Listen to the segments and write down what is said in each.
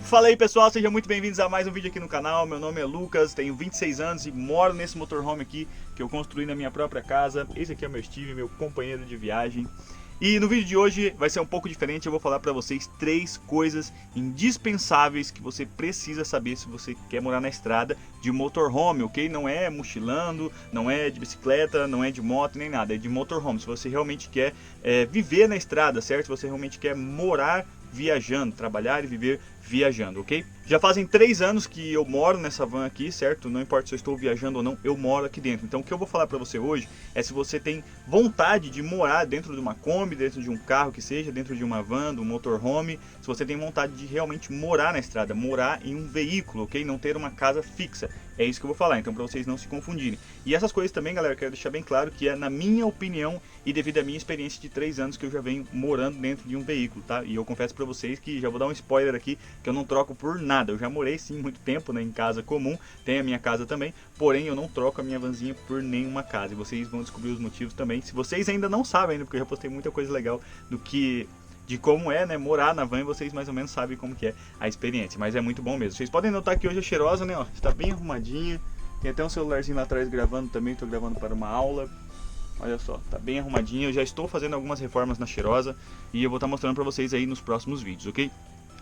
Fala aí pessoal, sejam muito bem-vindos a mais um vídeo aqui no canal. Meu nome é Lucas, tenho 26 anos e moro nesse motorhome aqui que eu construí na minha própria casa. Esse aqui é o meu Steve, meu companheiro de viagem. E no vídeo de hoje vai ser um pouco diferente, eu vou falar pra vocês 3 coisas indispensáveis que você precisa saber se você quer morar na estrada de motorhome, ok? Não é mochilando, não é de bicicleta, não é de moto nem nada, é de motorhome. Se você realmente quer viver na estrada, certo? Se você realmente quer morar viajando, trabalhar e viver viajando, ok? Já fazem 3 anos que eu moro nessa van aqui, certo? Não importa se eu estou viajando ou não, eu moro aqui dentro. Então o que eu vou falar pra você hoje é se você tem vontade de morar dentro de uma Kombi, dentro de um carro que seja, dentro de uma van, de um motorhome, se você tem vontade de realmente morar na estrada, morar em um veículo, ok? Não ter uma casa fixa. É isso que eu vou falar, então para vocês não se confundirem. E essas coisas também, galera, eu quero deixar bem claro que é na minha opinião e devido à minha experiência de 3 anos que eu já venho morando dentro de um veículo, tá? E eu confesso para vocês que já vou dar um spoiler aqui, que eu não troco por nada. Eu já morei sim muito tempo, né, em casa comum, tenho a minha casa também, porém eu não troco a minha vanzinha por nenhuma casa. E vocês vão descobrir os motivos também, se vocês ainda não sabem ainda, porque eu já postei muita coisa legal de como é, né, morar na van, e vocês mais ou menos sabem como que é a experiência, mas é muito bom mesmo. Vocês podem notar que hoje é cheirosa, né, ó, está bem arrumadinha, tem até um celularzinho lá atrás gravando também, estou gravando para uma aula. Olha só, tá bem arrumadinha, eu já estou fazendo algumas reformas na cheirosa e eu vou estar mostrando para vocês aí nos próximos vídeos, ok?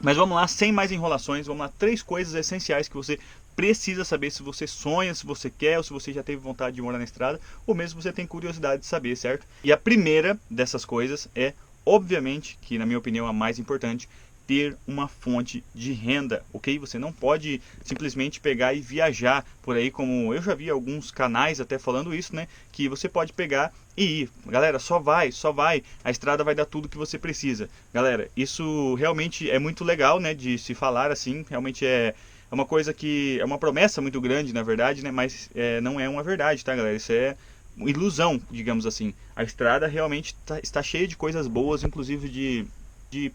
Mas vamos lá, sem mais enrolações, vamos lá, 3 coisas essenciais que você precisa saber se você sonha, se você quer, ou se você já teve vontade de morar na estrada, ou mesmo se você tem curiosidade de saber, certo? E a primeira dessas coisas é, obviamente, que na minha opinião a mais importante, ter uma fonte de renda, ok? Você não pode simplesmente pegar e viajar por aí, como eu já vi alguns canais até falando isso, né? Que você pode pegar e ir. Galera, só vai, a estrada vai dar tudo que você precisa. Galera, isso realmente é muito legal, né? De se falar assim, realmente é uma coisa que é uma promessa muito grande, na verdade, né? Mas não é uma verdade, tá, galera? Isso é uma ilusão, digamos assim. A estrada realmente está cheia de coisas boas, inclusive de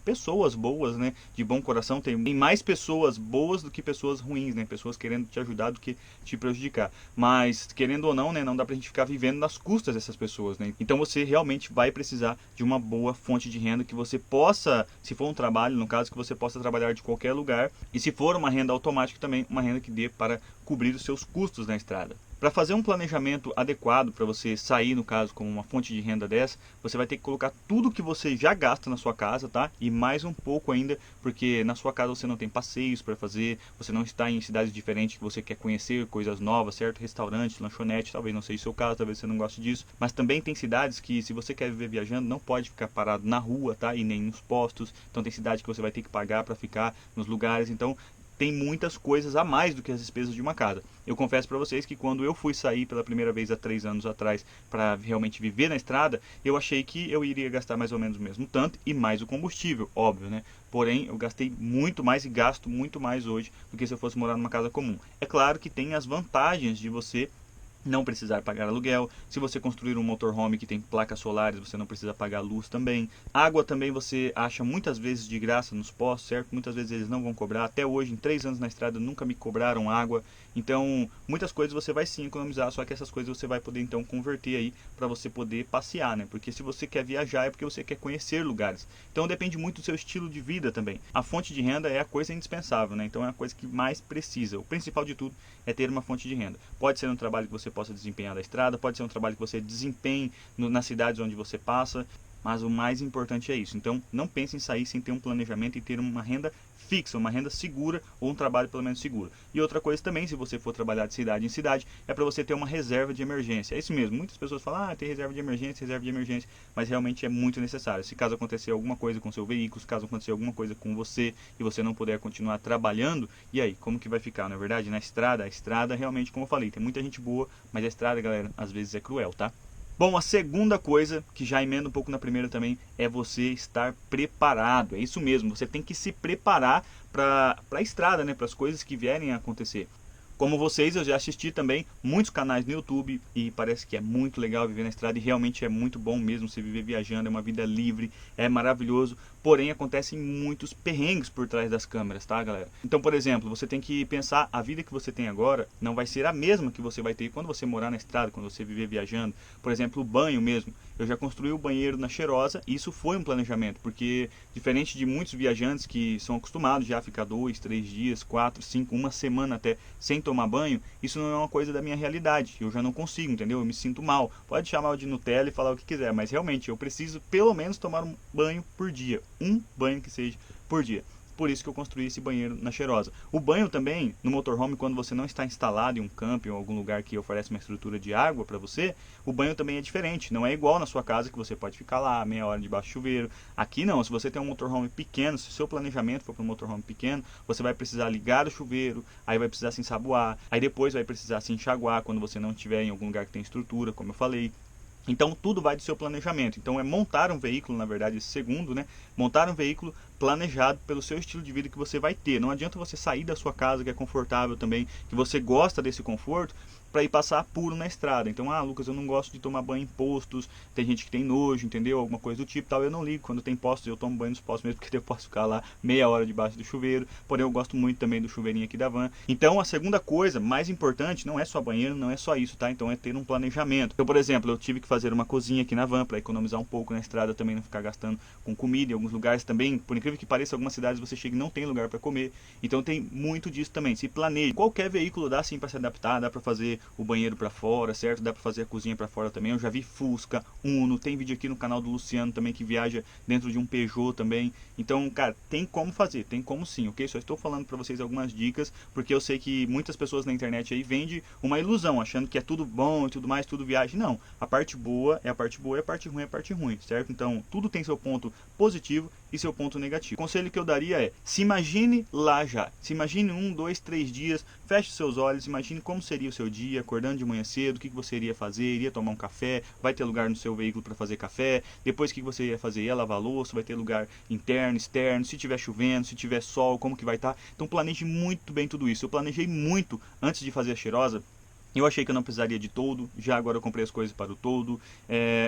pessoas boas, né, de bom coração. Tem mais pessoas boas do que pessoas ruins, né, pessoas querendo te ajudar do que te prejudicar. Mas querendo ou não, né, não dá pra gente ficar vivendo nas custas dessas pessoas, né. Então você realmente vai precisar de uma boa fonte de renda que você possa, se for um trabalho, no caso, que você possa trabalhar de qualquer lugar, e se for uma renda automática também, uma renda que dê para cobrir os seus custos na estrada. Para fazer um planejamento adequado para você sair, no caso, com uma fonte de renda dessa, você vai ter que colocar tudo que você já gasta na sua casa, tá? E mais um pouco ainda, porque na sua casa você não tem passeios para fazer, você não está em cidades diferentes que você quer conhecer coisas novas, certo? Restaurantes, lanchonete, talvez não seja o seu caso, talvez você não goste disso. Mas também tem cidades que, se você quer viver viajando, não pode ficar parado na rua, tá? E nem nos postos. Então tem cidade que você vai ter que pagar para ficar nos lugares. Então tem muitas coisas a mais do que as despesas de uma casa. Eu confesso para vocês que quando eu fui sair pela primeira vez há 3 anos atrás para realmente viver na estrada, eu achei que eu iria gastar mais ou menos o mesmo tanto e mais o combustível, óbvio, né? Porém, eu gastei muito mais e gasto muito mais hoje do que se eu fosse morar numa casa comum. É claro que tem as vantagens de você não precisar pagar aluguel. Se você construir um motorhome que tem placas solares, você não precisa pagar luz também. Água também você acha muitas vezes de graça nos postos, certo? Muitas vezes eles não vão cobrar. Até hoje, em 3 anos na estrada, nunca me cobraram água. Então, muitas coisas você vai sim economizar, só que essas coisas você vai poder então converter aí para você poder passear, né? Porque se você quer viajar é porque você quer conhecer lugares. Então depende muito do seu estilo de vida também. A fonte de renda é a coisa indispensável, né? Então é a coisa que mais precisa. O principal de tudo é ter uma fonte de renda. Pode ser um trabalho que você possa desempenhar da estrada, pode ser um trabalho que você desempenhe nas cidades onde você passa, mas o mais importante é isso. Então não pense em sair sem ter um planejamento e ter uma renda fixa, uma renda segura ou um trabalho pelo menos seguro. E outra coisa também, se você for trabalhar de cidade em cidade, é para você ter uma reserva de emergência. É isso mesmo, muitas pessoas falam, tem reserva de emergência, mas realmente é muito necessário. Se caso acontecer alguma coisa com seu veículo, se caso acontecer alguma coisa com você e você não puder continuar trabalhando, e aí, como que vai ficar, na verdade? Na estrada, a estrada realmente, como eu falei, tem muita gente boa, mas a estrada, galera, às vezes é cruel, tá? Bom, a segunda coisa, que já emenda um pouco na primeira também, é você estar preparado. É isso mesmo, você tem que se preparar para a estrada, né, para as coisas que vierem a acontecer. Como vocês, eu já assisti também muitos canais no YouTube e parece que é muito legal viver na estrada e realmente é muito bom mesmo você viver viajando, é uma vida livre, é maravilhoso. porém acontecem muitos perrengues por trás das câmeras, tá, galera? Então, por exemplo, você tem que pensar, a vida que você tem agora não vai ser a mesma que você vai ter quando você morar na estrada, quando você viver viajando. Por exemplo, o banho mesmo. Eu já construí o banheiro na Cheirosa e isso foi um planejamento, porque diferente de muitos viajantes que são acostumados já a ficar 2, 3 dias, 4, 5, uma semana até sem tomar banho, isso não é uma coisa da minha realidade. Eu já não consigo, entendeu? Eu me sinto mal. Pode chamar de Nutella e falar o que quiser, mas realmente eu preciso pelo menos tomar um banho por dia. Um banho que seja por dia. Por isso que eu construí esse banheiro na Cheirosa. O banho também, no motorhome, quando você não está instalado em um camping ou algum lugar que oferece uma estrutura de água para você, o banho também é diferente. Não é igual na sua casa que você pode ficar lá meia hora debaixo do chuveiro. Aqui não, se você tem um motorhome pequeno, se o seu planejamento for para um motorhome pequeno, você vai precisar ligar o chuveiro, aí vai precisar se ensaboar, aí depois vai precisar se enxaguar quando você não estiver em algum lugar que tem estrutura, como eu falei. Então tudo vai do seu planejamento. Então é montar um veículo, na verdade, esse segundo, né? Montar um veículo planejado pelo seu estilo de vida que você vai ter. Não adianta você sair da sua casa, que é confortável também, que você gosta desse conforto, para ir passar apuro na estrada. Então, Lucas, eu não gosto de tomar banho em postos, tem gente que tem nojo, entendeu? Alguma coisa do tipo, tal. Eu não ligo, quando tem postos, eu tomo banho nos postos mesmo, porque eu posso ficar lá meia hora debaixo do chuveiro. Porém, eu gosto muito também do chuveirinho aqui da van. Então, a segunda coisa, mais importante, não é só banheiro, não é só isso, tá? Então, é ter um planejamento. Então, por exemplo, eu tive que fazer uma cozinha aqui na van, para economizar um pouco na estrada, também não ficar gastando com comida. Em alguns lugares também, por incrível que pareça, algumas cidades você chega e não tem lugar para comer. Então, tem muito disso também. Se planeje. Qualquer veículo dá sim para se adaptar, dá para fazer o banheiro para fora, certo? Dá para fazer a cozinha para fora também. Eu já vi Fusca, Uno, tem vídeo aqui no canal do Luciano também que viaja dentro de um Peugeot também. Então, cara, tem como fazer, tem como sim, ok? Só estou falando para vocês algumas dicas, porque eu sei que muitas pessoas na internet aí vendem uma ilusão, achando que é tudo bom e tudo mais, tudo viagem. Não, a parte boa é a parte boa e a parte ruim é a parte ruim, certo? Então, tudo tem seu ponto positivo e seu ponto negativo. O conselho que eu daria é, se imagine lá já. Se imagine 1, 2, 3 dias, feche seus olhos, imagine como seria o seu dia, acordando de manhã cedo, o que você iria fazer, iria tomar um café, vai ter lugar no seu veículo para fazer café, depois o que você ia fazer, ia lavar louça, vai ter lugar interno, externo, se tiver chovendo, se tiver sol, como que vai estar. Então planeje muito bem tudo isso. Eu planejei muito antes de fazer a Cheirosa. Eu achei que eu não precisaria de toldo, já agora eu comprei as coisas para o toldo.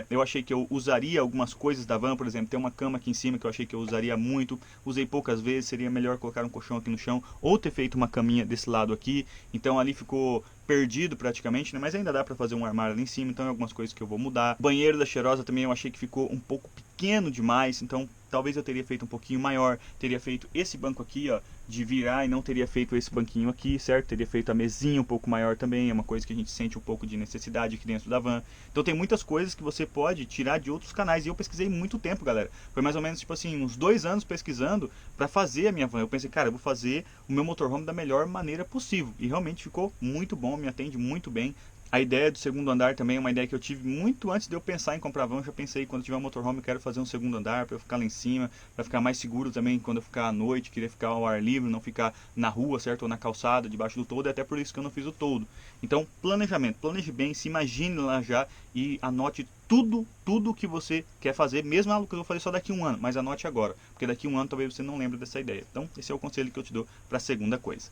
Eu achei que eu usaria algumas coisas da van, por exemplo, tem uma cama aqui em cima que eu achei que eu usaria muito. Usei poucas vezes, seria melhor colocar um colchão aqui no chão ou ter feito uma caminha desse lado aqui. Então ali ficou perdido praticamente, né? Mas ainda dá para fazer um armário ali em cima, então é algumas coisas que eu vou mudar. Banheiro da Cheirosa também eu achei que ficou um pouco pequeno demais, então talvez eu teria feito um pouquinho maior, teria feito esse banco aqui, ó, de virar e não teria feito esse banquinho aqui, certo? Teria feito a mesinha um pouco maior também, é uma coisa que a gente sente um pouco de necessidade aqui dentro da van. Então tem muitas coisas que você pode tirar de outros canais e eu pesquisei muito tempo, galera. Foi mais ou menos tipo assim, uns 2 anos pesquisando para fazer a minha van. Eu pensei, cara, eu vou fazer o meu motorhome da melhor maneira possível e realmente ficou muito bom, me atende muito bem. A ideia do segundo andar também é uma ideia que eu tive muito antes de eu pensar em comprar van. Eu já pensei, quando tiver um motorhome, eu quero fazer um segundo andar para eu ficar lá em cima, para ficar mais seguro também quando eu ficar à noite, querer ficar ao ar livre, não ficar na rua, certo? Ou na calçada, debaixo do toldo, é até por isso que eu não fiz o toldo. Então, planejamento, planeje bem, se imagine lá já e anote tudo que você quer fazer, mesmo algo que eu vou fazer só daqui a um ano, mas anote agora, porque daqui a um ano talvez você não lembre dessa ideia. Então, esse é o conselho que eu te dou para a segunda coisa.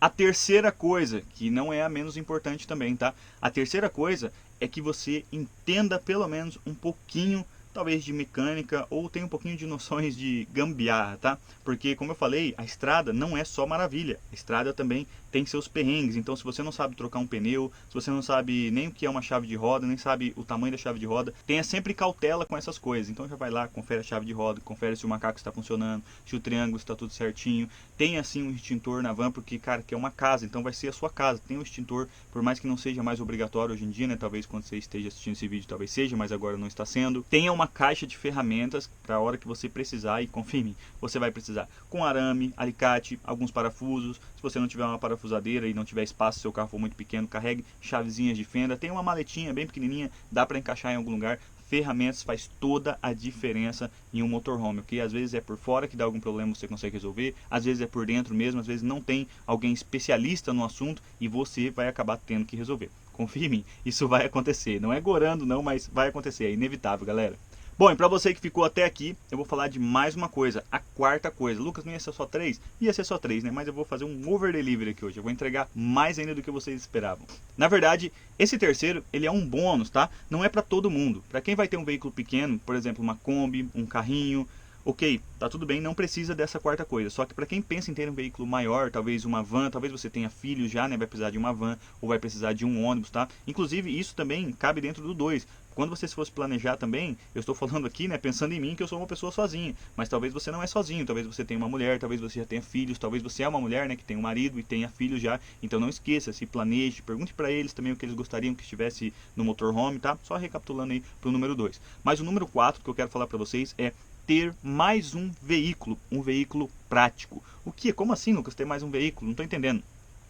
A terceira coisa, que não é a menos importante também, tá? A terceira coisa é que você entenda pelo menos um pouquinho, talvez de mecânica, ou tenha um pouquinho de noções de gambiarra, tá? Porque, como eu falei, a estrada não é só maravilha. A estrada também tem seus perrengues. Então, se você não sabe trocar um pneu, se você não sabe nem o que é uma chave de roda, nem sabe o tamanho da chave de roda, tenha sempre cautela com essas coisas. Então, já vai lá, confere a chave de roda, confere se o macaco está funcionando, se o triângulo está tudo certinho. Tenha, assim, um extintor na van, porque, cara, que é uma casa, então vai ser a sua casa. Tem um extintor, por mais que não seja mais obrigatório hoje em dia, né? Talvez quando você esteja assistindo esse vídeo, talvez seja, mas agora não está sendo. Tenha uma caixa de ferramentas para a hora que você precisar, e confie em mim, você vai precisar com arame, alicate, alguns parafusos. Se você não tiver uma parafusadeira e não tiver espaço, se seu carro for muito pequeno, carregue chavezinhas de fenda. Tem uma maletinha bem pequenininha, dá para encaixar em algum lugar. Ferramentas faz toda a diferença em um motorhome, ok? Às vezes é por fora que dá algum problema, você consegue resolver, às vezes é por dentro mesmo, às vezes não tem alguém especialista no assunto e você vai acabar tendo que resolver. Confie em mim, isso vai acontecer. Não é gorando não, mas vai acontecer, é inevitável, galera. Bom, e pra você que ficou até aqui, eu vou falar de mais uma coisa, a quarta coisa. Lucas, não ia ser só 3? Ia ser só 3, né? Mas eu vou fazer um over delivery aqui hoje, eu vou entregar mais ainda do que vocês esperavam. Na verdade, esse terceiro, ele é um bônus, tá? Não é pra todo mundo. Pra quem vai ter um veículo pequeno, por exemplo, uma Kombi, um carrinho, ok, tá tudo bem, não precisa dessa quarta coisa. Só que para quem pensa em ter um veículo maior, talvez uma van, talvez você tenha filhos já, né, vai precisar de uma van ou vai precisar de um ônibus, tá? Inclusive isso também cabe dentro do 2. Quando você se fosse planejar também, eu estou falando aqui, né, pensando em mim, que eu sou uma pessoa sozinha, mas talvez você não é sozinho, talvez você tenha uma mulher, talvez você já tenha filhos, talvez você é uma mulher, né, que tem um marido e tenha filhos já. Então não esqueça, se planeje, pergunte para eles também o que eles gostariam que estivesse no motorhome, tá? Só recapitulando aí pro número 2. Mas o número 4 que eu quero falar para vocês é ter mais um veículo prático. O que? Como assim, Lucas, ter mais um veículo? Não estou entendendo.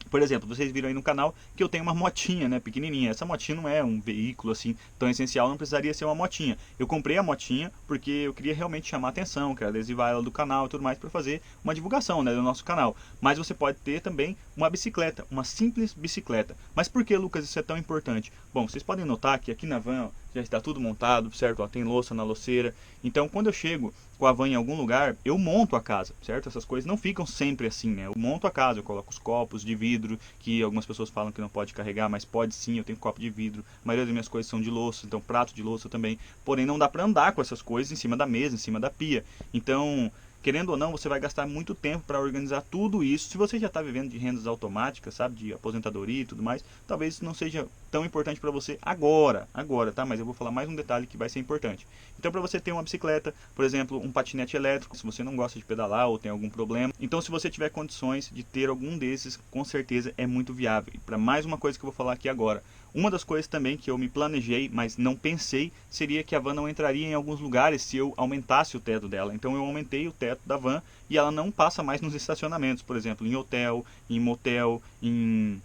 Por exemplo, vocês viram aí no canal que eu tenho uma motinha, né, pequenininha. Essa motinha não é um veículo assim tão essencial, não precisaria ser uma motinha. Eu comprei a motinha porque eu queria realmente chamar a atenção, quero adesivar ela do canal e tudo mais para fazer uma divulgação, né, do nosso canal. Mas você pode ter também uma bicicleta, uma simples bicicleta. Mas por que, Lucas, isso é tão importante? Bom, vocês podem notar que aqui na van, ó, já está tudo montado, certo? Ó, tem louça na louceira. Então, quando eu chego com a van em algum lugar, eu monto a casa, certo? Essas coisas não ficam sempre assim, né? Eu monto a casa, eu coloco os copos de vidro, que algumas pessoas falam que não pode carregar, mas pode sim, eu tenho copo de vidro. A maioria das minhas coisas são de louça, então prato de louça também. Porém, não dá para andar com essas coisas em cima da mesa, em cima da pia. Então, querendo ou não, você vai gastar muito tempo para organizar tudo isso. Se você já está vivendo de rendas automáticas, sabe, de aposentadoria e tudo mais, talvez isso não seja tão importante para você agora, tá? Mas eu vou falar mais um detalhe que vai ser importante. Então, para você ter uma bicicleta, por exemplo, um patinete elétrico, se você não gosta de pedalar ou tem algum problema, então se você tiver condições de ter algum desses, com certeza é muito viável. E para mais uma coisa que eu vou falar aqui agora, uma das coisas também que eu me planejei, mas não pensei, seria que a van não entraria em alguns lugares se eu aumentasse o teto dela. Então eu aumentei o teto da van e ela não passa mais nos estacionamentos, por exemplo, em hotel, em motel, em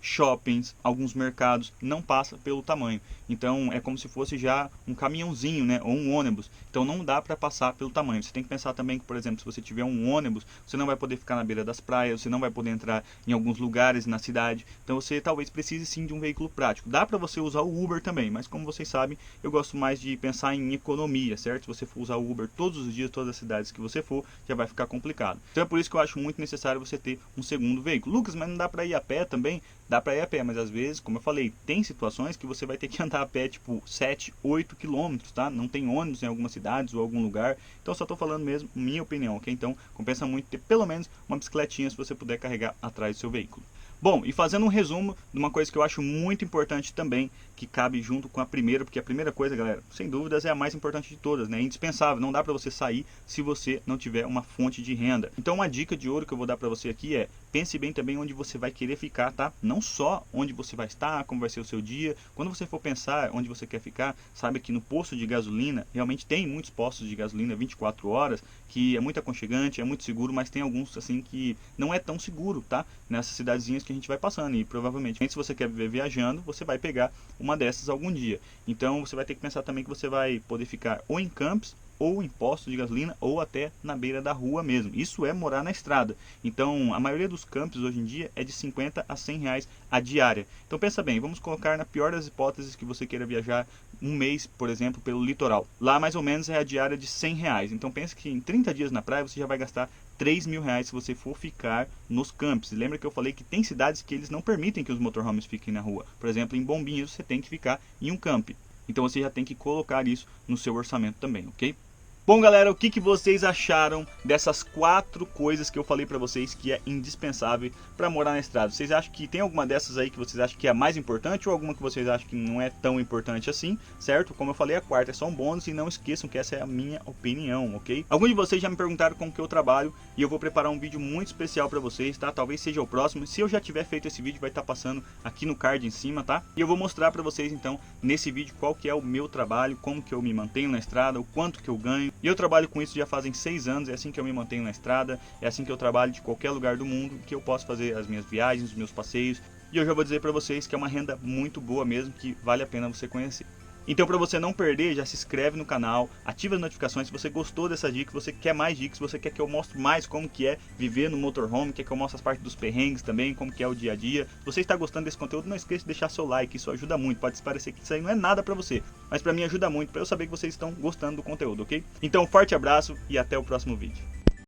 shoppings, alguns mercados, não passa pelo tamanho. Então é como se fosse já um caminhãozinho, né, ou um ônibus. Então não dá para passar pelo tamanho. Você tem que pensar também que, por exemplo, se você tiver um ônibus, você não vai poder ficar na beira das praias, você não vai poder entrar em alguns lugares na cidade. Então você talvez precise sim de um veículo prático. Dá para você usar o Uber também, mas como vocês sabem, eu gosto mais de pensar em economia, certo? Se você for usar o Uber todos os dias, todas as cidades que você for, já vai ficar complicado. Então é por isso que eu acho muito necessário você ter um segundo veículo. Lucas, mas não dá para ir a pé também? Dá para ir a pé, mas às vezes, como eu falei, tem situações que você vai ter que andar a pé tipo 7, 8 quilômetros, tá? Não tem ônibus em algumas cidades ou algum lugar. Então só estou falando mesmo minha opinião, ok? Então compensa muito ter pelo menos uma bicicletinha se você puder carregar atrás do seu veículo. Bom, e fazendo um resumo de uma coisa que eu acho muito importante também, que cabe junto com a primeira, porque a primeira coisa, galera, sem dúvidas é a mais importante de todas, né? É indispensável, não dá para você sair se você não tiver uma fonte de renda. Então uma dica de ouro que eu vou dar para você aqui é, pense bem também onde você vai querer ficar, tá? Não só onde você vai estar, como vai ser o seu dia. Quando você for pensar onde você quer ficar, sabe que no posto de gasolina, realmente tem muitos postos de gasolina 24 horas, que é muito aconchegante, é muito seguro, mas tem alguns assim que não é tão seguro, tá? Nessas cidadezinhas que a gente vai passando, e provavelmente se você quer viver viajando, você vai pegar uma dessas algum dia. Então você vai ter que pensar também que você vai poder ficar ou em campos, ou em postos de gasolina, ou até na beira da rua mesmo. Isso é morar na estrada. Então a maioria dos campos hoje em dia é de 50 a 100 reais a diária. Então pensa bem, vamos colocar na pior das hipóteses que você queira viajar um mês, por exemplo, pelo litoral. Lá mais ou menos é a diária de 100 reais. Então pensa que em 30 dias na praia você já vai gastar 3 mil reais se você for ficar nos campos. E lembra que eu falei que tem cidades que eles não permitem que os motorhomes fiquem na rua. Por exemplo, em Bombinhas você tem que ficar em um camp. Então você já tem que colocar isso no seu orçamento também, ok? Bom, galera, o que vocês acharam dessas 4 coisas que eu falei pra vocês que é indispensável pra morar na estrada? Vocês acham que tem alguma dessas aí que vocês acham que é a mais importante ou alguma que vocês acham que não é tão importante assim, certo? Como eu falei, a quarta é só um bônus e não esqueçam que essa é a minha opinião, ok? Alguns de vocês já me perguntaram como que eu trabalho e eu vou preparar um vídeo muito especial pra vocês, tá? Talvez seja o próximo. Se eu já tiver feito esse vídeo, vai estar passando aqui no card em cima, tá? E eu vou mostrar pra vocês, então, nesse vídeo qual que é o meu trabalho, como que eu me mantenho na estrada, o quanto que eu ganho. E eu trabalho com isso já fazem 6 anos, é assim que eu me mantenho na estrada, é assim que eu trabalho de qualquer lugar do mundo, que eu posso fazer as minhas viagens, os meus passeios. E eu já vou dizer pra vocês que é uma renda muito boa mesmo, que vale a pena você conhecer. Então, para você não perder, já se inscreve no canal, ativa as notificações se você gostou dessa dica, se você quer mais dicas, se você quer que eu mostre mais como que é viver no motorhome, quer que eu mostre as partes dos perrengues também, como que é o dia a dia. Se você está gostando desse conteúdo, não esqueça de deixar seu like, isso ajuda muito. Pode parecer que isso aí não é nada para você, mas para mim ajuda muito, para eu saber que vocês estão gostando do conteúdo, ok? Então, um forte abraço e até o próximo vídeo.